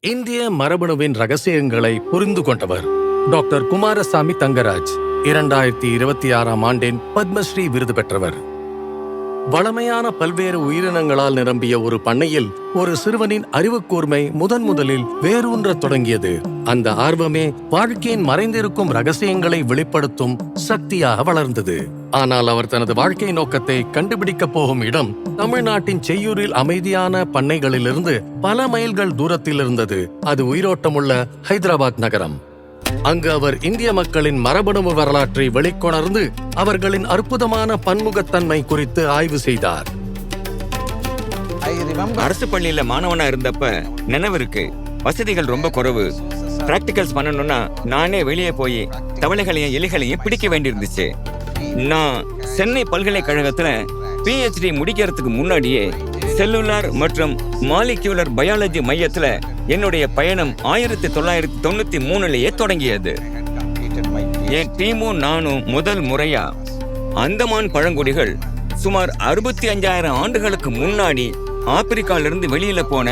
இந்திய மரபணுவின் ரகசியங்களை புரிந்து கொண்டவர் டாக்டர் குமாரசாமி தங்கராஜ் 2026ஆம் ஆண்டின் பத்மஸ்ரீ விருது பெற்றவர். வளமையான பல்வேறு உயிரினங்களால் நிரம்பிய ஒரு பண்ணையில் ஒரு சிறுவனின் அறிவுக்கூர்மை முதலில் வேரூன்றத் தொடங்கியது. அந்த ஆர்வமே வாழ்க்கையின் மறைந்திருக்கும் ரகசியங்களை வெளிப்படுத்தும் சக்தியாக வளர்ந்தது. ஆனால் அவர் தனது வாழ்க்கை நோக்கத்தை கண்டுபிடிக்கப் போகும் இடம் தமிழ்நாட்டின் செய்யூரில் அமைதியான பண்ணைகளிலிருந்து பல மைல்கள் தூரத்தில் இருந்தது. அது உயிரோட்டமுள்ள ஹைதராபாத் நகரம். அங்கு அவர் இந்திய மக்களின் மரபணு வரலாற்றை வெளிக்கொணர்ந்து அவர்களின் அற்புதமான பன்முகத்தன்மை குறித்து ஆய்வு செய்தார். அரசு பள்ளியில மாணவனா இருந்தப்ப நினைவு இருக்கு, வசதிகள் ரொம்ப குறைவு. பிராக்டிகல்ஸ் பண்ணணும்னா நானே வெளியே போய் தவளைகளையும் எலிகளையும் பிடிக்க வேண்டியிருந்துச்சு. நான் சென்னை பல்கலைக்கழகத்துல PhD முடிக்கிறதுக்கு முன்னாடியே செல்லுலார் மற்றும் மாலிக்யூலர் பயாலஜி மையத்துல என்னுடைய பயணம் 1993லயே தொடங்கியது. என் டீமும் நானும் முதல் முறையா அந்தமான் பழங்குடிகள் சுமார் 65,000 ஆண்டுகளுக்கு முன்னாடி ஆப்பிரிக்காலிருந்து வெளியில போன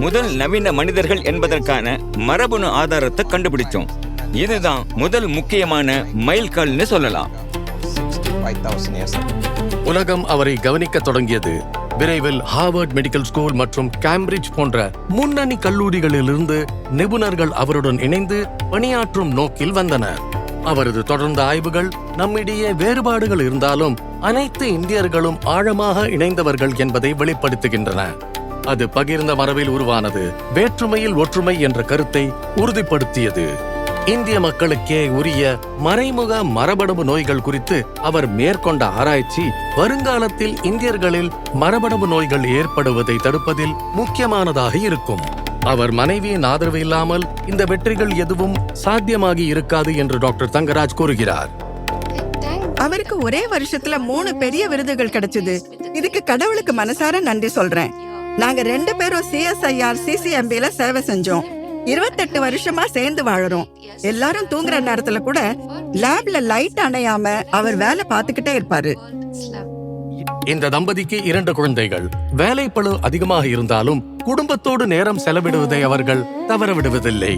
முதல் நவீன மனிதர்கள் என்பதற்கான மரபணு ஆதாரத்தை கண்டுபிடிச்சோம். இதுதான் முதல் முக்கியமான மைல்கல்னு சொல்லலாம். உலகம் அவரை கவனிக்க தொடங்கியது. விரைவில் ஹார்வர்ட் மெடிக்கல் ஸ்கூல் மற்றும் கேம்பிரிட்ஜ் போன்ற முன்னணி கல்லூரிகளிலிருந்து நிபுணர்கள் அவருடன் இணைந்து பணியாற்றும் நோக்கில் வந்தனர். அவரது தொடர்ந்த ஆய்வுகள் நம்மிடையே வேறுபாடுகள் இருந்தாலும் அனைத்து இந்தியர்களும் ஆழமாக இணைந்தவர்கள் என்பதை வெளிப்படுத்துகின்றன. அது பகிர்ந்த மரபில் உருவானது, வேற்றுமையில் ஒற்றுமை என்ற கருத்தை உறுதிப்படுத்தியது. இந்திய மக்களுக்கே உரிய மறைமுக மரபணு நோய்கள் குறித்து அவர் மேற்கொண்ட ஆராய்ச்சி வருங்காலத்தில் இந்தியர்களில் மரபணு நோய்கள் ஏற்படுவதை தடுப்பதில் முக்கியமானதாக இருக்கும். அவர் மனைவியின் ஆதரவு இல்லாமல் இந்த வெற்றிகள் எதுவும் சாத்தியமாகி இருக்காது என்று டாக்டர் தங்கராஜ் கூறுகிறார். அவருக்கு ஒரே வருஷத்துல 3 பெரிய விருதுகள் கிடைச்சது. இதுக்கு கடவுளுக்கு மனசார நன்றி சொல்றேன். நாங்க 2 பேரும் CSIR CCMBல சேவை செஞ்சோம். 28 வருஷமா சேர்ந்து வாழறோம். எல்லாரும் தூங்குற நேரத்துல கூட லேப்ல லைட் அணையாம அவர் வேலை பார்த்துக்கிட்டே இருப்பாரு. இந்த தம்பதிக்கு 2 குழந்தைகள். வேலைப்பளு அதிகமாக இருந்தாலும் குடும்பத்தோடு நேரம் செலவிடுவதை அவர்கள் தவற விடுவதில்லை.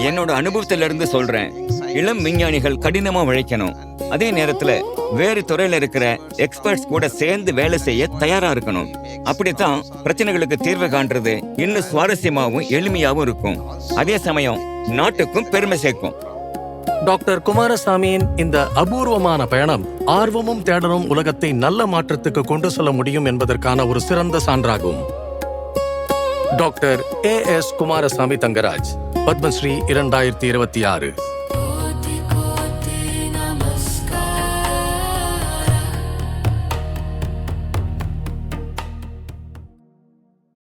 என்னோட அனுபவத்திலிருந்து சொல்றேன், இளம் விஞ்ஞானிகள் கடினமா உழைக்கணும். அதே நேரத்துல வேறு துறையில இருக்கிற எக்ஸ்பர்ட்ஸ் கூட சேர்ந்து வேலை செய்ய தயாரா இருக்கணும். அப்படித்தான் பிரச்சனைகளுக்கு தீர்வு காண்றது இன்னும் சுவாரஸ்யமாவும் எளிமையாவும் இருக்கும். அதே சமயம் நாட்டுக்கும் பெருமை சேர்க்கும். டாக்டர் குமாரசாமியின் இந்த அபூர்வமான பயணம் ஆர்வமும் தேடலும் உலகத்தை நல்ல மாற்றத்துக்கு கொண்டு செல்ல முடியும் என்பதற்கான ஒரு சிறந்த சான்றாகும். Doctor AS Kumarasamy Thangaraj, Padma Shri 2026.